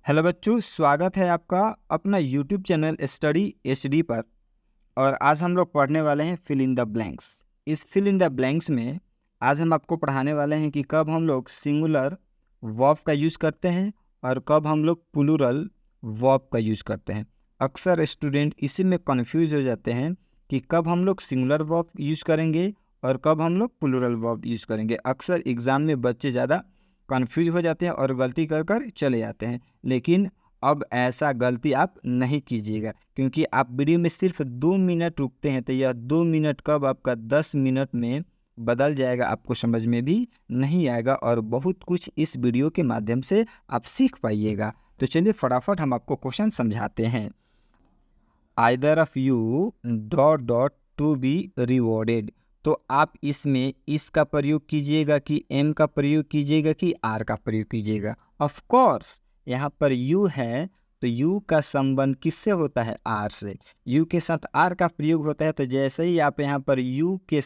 Hello बच्चों, स्वागत है आपका अपना यूट्यूब चैनल स्टडी एचडी पर। और आज हम लोग पढ़ने वाले हैं फिल इन द ब्लैंक्स। इस फिल इन द ब्लैंक्स में आज हम आपको पढ़ाने वाले हैं कि कब हम लोग सिंगुलर वर्ब का यूज़ करते हैं और कब हम लोग प्लूरल वर्ब का यूज़ करते हैं। अक्सर स्टूडेंट इसी में कंफ्यूज हो जाते हैं कि कब हम लोग सिंगुलर वर्ब यूज़ करेंगे और कब हम लोग प्लूरल वर्ब यूज़ करेंगे। अक्सर एग्ज़ाम में बच्चे ज़्यादा कन्फ्यूज हो जाते हैं और गलती कर कर चले जाते हैं। लेकिन अब ऐसा गलती आप नहीं कीजिएगा, क्योंकि आप वीडियो में सिर्फ 2 मिनट रुकते हैं तो यह 2 मिनट कब आपका 10 मिनट में बदल जाएगा आपको समझ में भी नहीं आएगा और बहुत कुछ इस वीडियो के माध्यम से आप सीख पाइएगा। तो चलिए फटाफट हम आपको क्वेश्चन समझाते हैं। Either of U dot dot to be rewarded. तो आप इसमें इस का प्रयोग कीजिएगा कि एम का प्रयोग कीजिएगा कि आर का प्रयोग कीजिएगा। ऑफ कोर्स यहाँ पर यू है तो यू का संबंध किससे होता है? आर से। यू के साथ आर का प्रयोग होता है, तो जैसे ही आप यहाँ पर यू के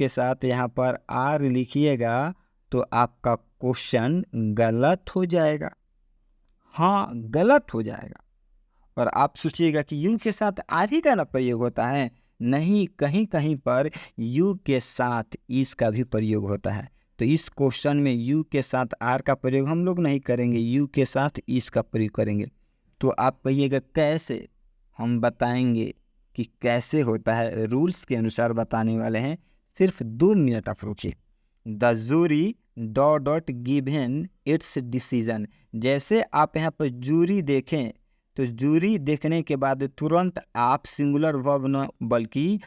साथ यहाँ पर आर लिखिएगा तो आपका क्वेश्चन गलत हो जाएगा। हाँ, गलत हो जाएगा। और आप सोचिएगा कि यू के साथ आर ही का ना प्रयोग होता है। नहीं, कहीं कहीं पर यू के साथ इस का भी प्रयोग होता है। तो इस क्वेश्चन में यू के साथ आर का प्रयोग हम लोग नहीं करेंगे, यू के साथ इस का प्रयोग करेंगे। तो आप कहिएगा कैसे? हम बताएंगे कि कैसे होता है, रूल्स के अनुसार बताने वाले हैं। सिर्फ 2 मिनट आप रुकिए। The jury dot dot given its decision. जैसे आप यहाँ पर जूरी देखें तो जूरी देखने के बाद तुरंत आप सिंगुलर वर्ब न बल्कि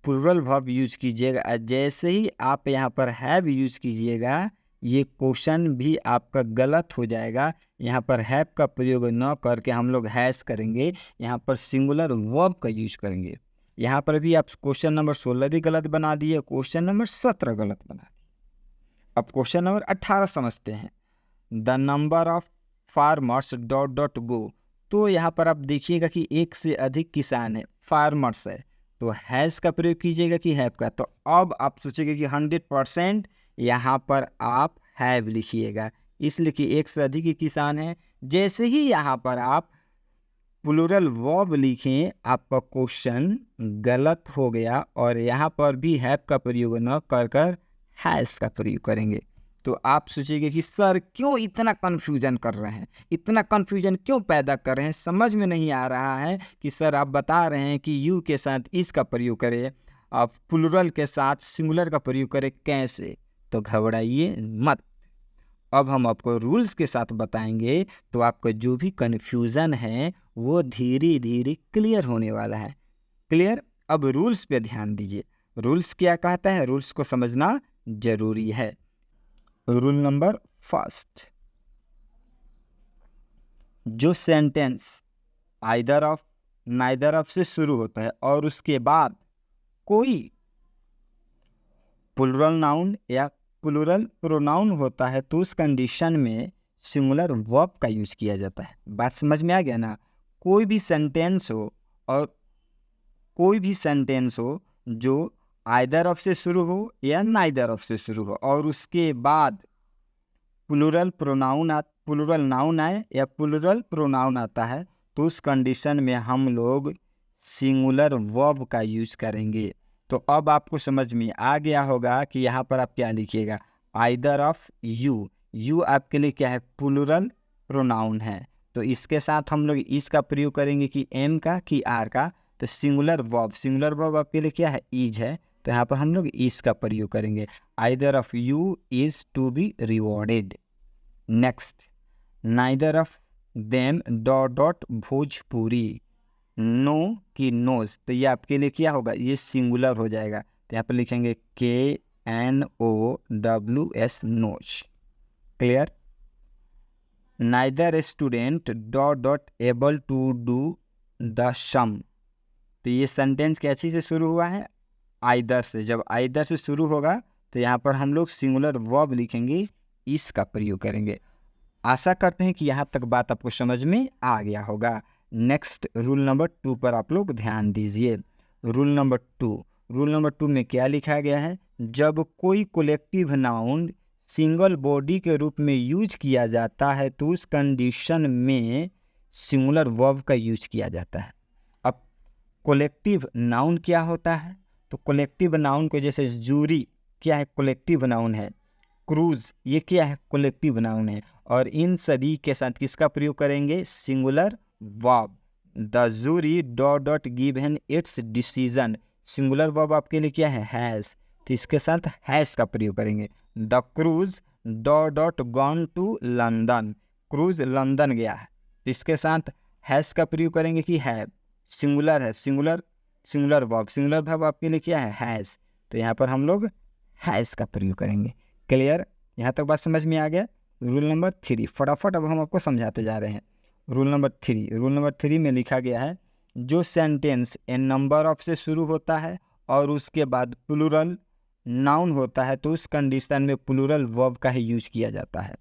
प्लूरल वर्ब यूज कीजिएगा। जैसे ही आप यहाँ पर हैव यूज कीजिएगा ये क्वेश्चन भी आपका गलत हो जाएगा। यहाँ पर हैव का प्रयोग न करके हम लोग हैज करेंगे, यहाँ पर सिंगुलर वर्ब का यूज करेंगे। यहाँ पर भी आप क्वेश्चन नंबर 16 भी गलत बना दिए, क्वेश्चन नंबर 17 गलत बना दिए। अब क्वेश्चन नंबर 18 समझते हैं। The number of farmers dot dot go. तो यहाँ पर आप देखिएगा कि एक से अधिक किसान है, फार्मर्स है, तो हैज़ का प्रयोग कीजिएगा कि हैव का। तो अब आप सोचेंगे कि 100% यहाँ पर आप हैव लिखिएगा, इसलिए कि एक से अधिक ही किसान है। जैसे ही यहाँ पर आप प्लूरल वर्ब लिखें आपका क्वेश्चन गलत हो गया और यहाँ पर भी हैव का प्रयोग न कर कर हैज़ का प्रयोग करेंगे। तो आप सोचेंगे कि सर क्यों इतना कन्फ्यूजन कर रहे हैं, इतना कन्फ्यूजन क्यों पैदा कर रहे हैं? समझ में नहीं आ रहा है कि सर आप बता रहे हैं कि यू के साथ इसका प्रयोग करें, आप प्लूरल के साथ सिंगुलर का प्रयोग करें, कैसे? तो घबराइए मत। अब हम आपको रूल्स के साथ बताएंगे तो आपका जो भी कन्फ्यूज़न है वो धीरे धीरे क्लियर होने वाला है। क्लियर? अब रूल्स पे ध्यान दीजिए। रूल्स क्या कहता है, रूल्स को समझना जरूरी है। रूल नंबर फर्स्ट, जो sentence either of neither of से शुरू होता है और उसके बाद कोई प्लूरल नाउन या प्लूरल प्रोनाउन होता है तो उस कंडीशन में सिंगुलर वर्ब का यूज किया जाता है। बात समझ में आ गया ना? कोई भी सेंटेंस हो जो आइदर ऑफ से शुरू हो या नाइदर ऑफ से शुरू हो और उसके बाद प्लूरल नाउन आए या प्लूरल प्रोनाउन आता है तो उस कंडीशन में हम लोग सिंगुलर वर्ब का यूज करेंगे। तो अब आपको समझ में आ गया होगा कि यहाँ पर आप क्या लिखिएगा। आइदर ऑफ यू आपके लिए क्या है? प्लूरल प्रोनाउन है, तो इसके साथ हम लोग इसका प्रयोग करेंगे कि एम का कि आर का। तो सिंगुलर वर्ब आपके लिए क्या है? इज है, तो यहाँ पर हम लोग इस का प्रयोग करेंगे। Either of you is to be rewarded. Next, neither of them dot dot Bhojpuri. No की नोज, तो ये आपके लिए क्या होगा? ये सिंगुलर हो जाएगा, तो यहाँ पर लिखेंगे KNOWS knows. Clear? Neither student dot dot able to do the sum. तो ये सेंटेंस कैसी से शुरू हुआ है? आइदर से। जब आइदर से शुरू होगा तो यहाँ पर हम लोग सिंगुलर वर्ब लिखेंगे, इसका प्रयोग करेंगे। आशा करते हैं कि यहाँ तक बात आपको समझ में आ गया होगा। नेक्स्ट रूल नंबर 2 पर आप लोग ध्यान दीजिए। रूल नंबर 2 में क्या लिखा गया है? जब कोई कलेक्टिव नाउन सिंगल बॉडी के रूप में यूज किया जाता है तो उस कंडीशन में सिंगुलर वर्ब का यूज किया जाता है। अब कोलेक्टिव नाउन क्या होता है? तो कोलेक्टिव नाउन को जैसे जूरी क्या है? कोलेक्टिव नाउन है। क्रूज ये क्या है? कोलेक्टिव नाउन है। और इन सभी के साथ किसका प्रयोग करेंगे? Singular verb. The jury dot given its decision. Singular verb आपके लिए क्या है? हैज़। तो इसके साथ हैज़ का प्रयोग करेंगे। The cruise dot gone to London. Cruise London गया है तो इसके साथ हैज़ का प्रयोग करेंगे कि हैव। सिंगुलर है, सिंगुलर वर्ब आपके लिए क्या है? हैज़। तो यहाँ पर हम लोग हैज़ का प्रयोग करेंगे। क्लियर? यहाँ तक बात समझ में आ गया? रूल नंबर 3 फटाफट अब हम आपको समझाते जा रहे हैं। रूल नंबर 3 में लिखा गया है जो सेंटेंस ए नंबर ऑफ से शुरू होता है और उसके बाद प्लूरल नाउन होता है तो उस कंडीशन में प्लूरल वर्ब का ही यूज किया जाता है।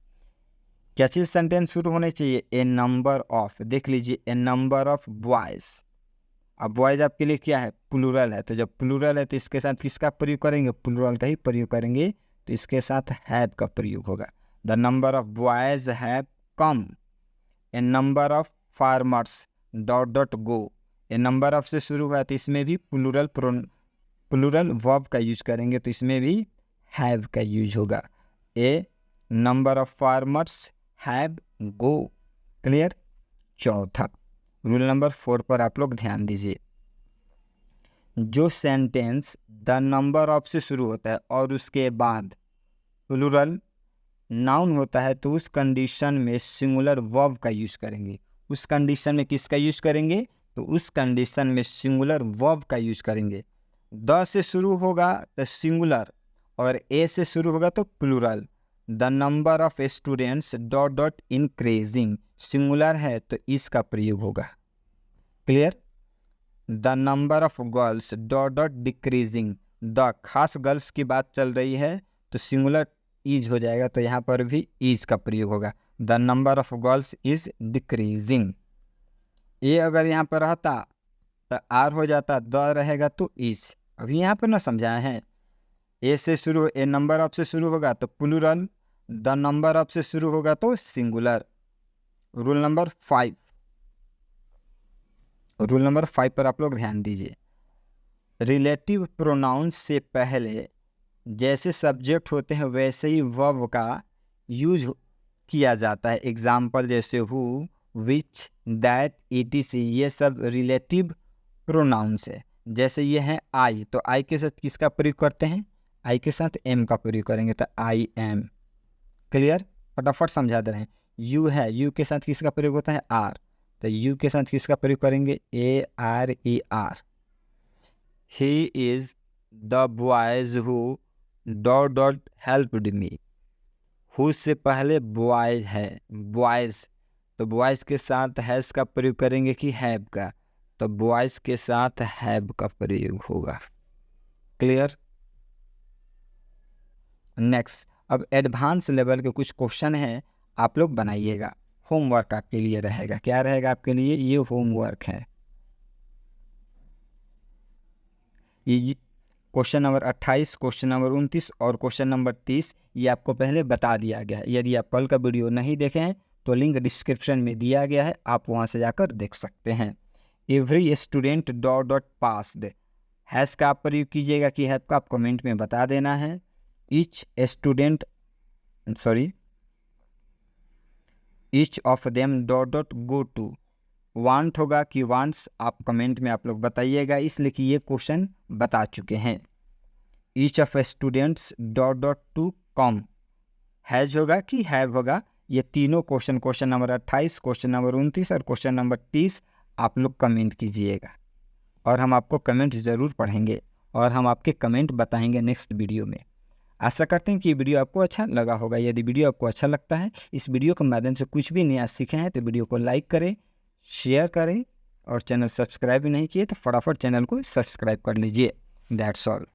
क्या चीज़ सेंटेंस शुरू होने चाहिए? ए नंबर ऑफ। देख लीजिए, ए नंबर ऑफ बॉयज़। अब बॉयज़ आपके लिए क्या है? प्लूरल है। तो जब प्लूरल है तो इसके साथ किसका प्रयोग करेंगे? प्लूरल का ही प्रयोग करेंगे। तो इसके साथ हैव का प्रयोग होगा। The number of boys have come. A number of farmers dot go. A number of से शुरू हुआ तो इसमें भी प्लूरल वर्ब का यूज करेंगे तो इसमें भी हैव का यूज होगा। A number of farmers have go. Clear? चौथा रूल नंबर 4 पर आप लोग ध्यान दीजिए। जो सेंटेंस द नंबर ऑफ से शुरू होता है और उसके बाद प्लूरल नाउन होता है तो उस कंडीशन में सिंगुलर वर्ब का यूज करेंगे। उस कंडीशन में किसका यूज करेंगे? तो उस कंडीशन में सिंगुलर वर्ब का यूज करेंगे। द से शुरू होगा तो सिंगुलर और ए से शुरू होगा तो plural. The number of students dot increasing. Singular है तो इसका प्रयोग होगा। Clear? The number of girls dot decreasing. The खास गर्ल्स की बात चल रही है तो सिंगुलर इज हो जाएगा तो यहाँ पर भी इज का प्रयोग होगा। The number of girls is decreasing. ये अगर यहाँ पर रहता तो आर हो जाता, द रहेगा तो इज। अभी यहाँ पर ना समझाए हैं। ए से शुरू, ए नंबर ऑफ से शुरू होगा तो प्लूरल। द नंबर ऑफ से शुरू होगा तो सिंगुलर। रूल नंबर 5 पर आप लोग ध्यान दीजिए। रिलेटिव प्रोनाउंस से पहले जैसे सब्जेक्ट होते हैं वैसे ही वर्ब का यूज किया जाता है। एग्जाम्पल जैसे हु, विच, दैट, etc ये सब रिलेटिव प्रोनाउंस है। जैसे ये है आई तो आई के साथ किसका प्रयोग करते हैं? आई के साथ एम का प्रयोग करेंगे तो आई एम। क्लियर? फटाफट समझा दे रहे हैं। यू है, यू के साथ किसका प्रयोग होता है? आर। तो यू के साथ किसका प्रयोग करेंगे? ARER। He is the boys who dot helped me. Who से पहले बॉयज है, बॉयज तो बॉयज के साथ हैज़ का प्रयोग करेंगे कि हैव का? तो बॉयज के साथ हैव का प्रयोग होगा। क्लियर? नेक्स्ट, अब एडवांस लेवल के कुछ क्वेश्चन हैं, आप लोग बनाइएगा। होमवर्क आपके लिए रहेगा। क्या रहेगा आपके लिए? ये होमवर्क है। ये क्वेश्चन नंबर 28, क्वेश्चन नंबर 29 और क्वेश्चन नंबर 30 ये आपको पहले बता दिया गया है। यदि आप कल का वीडियो नहीं देखे हैं तो लिंक डिस्क्रिप्शन में दिया गया है, आप वहां से जाकर देख सकते हैं। Every student dot passed. Has का आप प्रयोग कीजिएगा कि हैव का आप कमेंट में बता देना है। Each of them dot go to. Want होगा कि वांट्स, आप कमेंट में आप लोग बताइएगा, इसलिए कि ये क्वेश्चन बता चुके हैं। Each of students dot to come. Has होगा कि हैव होगा। ये तीनों क्वेश्चन नंबर 28, क्वेश्चन नंबर 29 और क्वेश्चन नंबर 30 आप लोग कमेंट कीजिएगा और हम आपको कमेंट ज़रूर पढ़ेंगे और हम आपके कमेंट बताएंगे नेक्स्ट वीडियो में। आशा करते हैं कि वीडियो आपको अच्छा लगा होगा। यदि वीडियो आपको अच्छा लगता है, इस वीडियो के माध्यम से कुछ भी नया सीखे हैं तो वीडियो को लाइक करें, शेयर करें और चैनल सब्सक्राइब भी नहीं किए तो फटाफट चैनल को सब्सक्राइब कर लीजिए। That's all.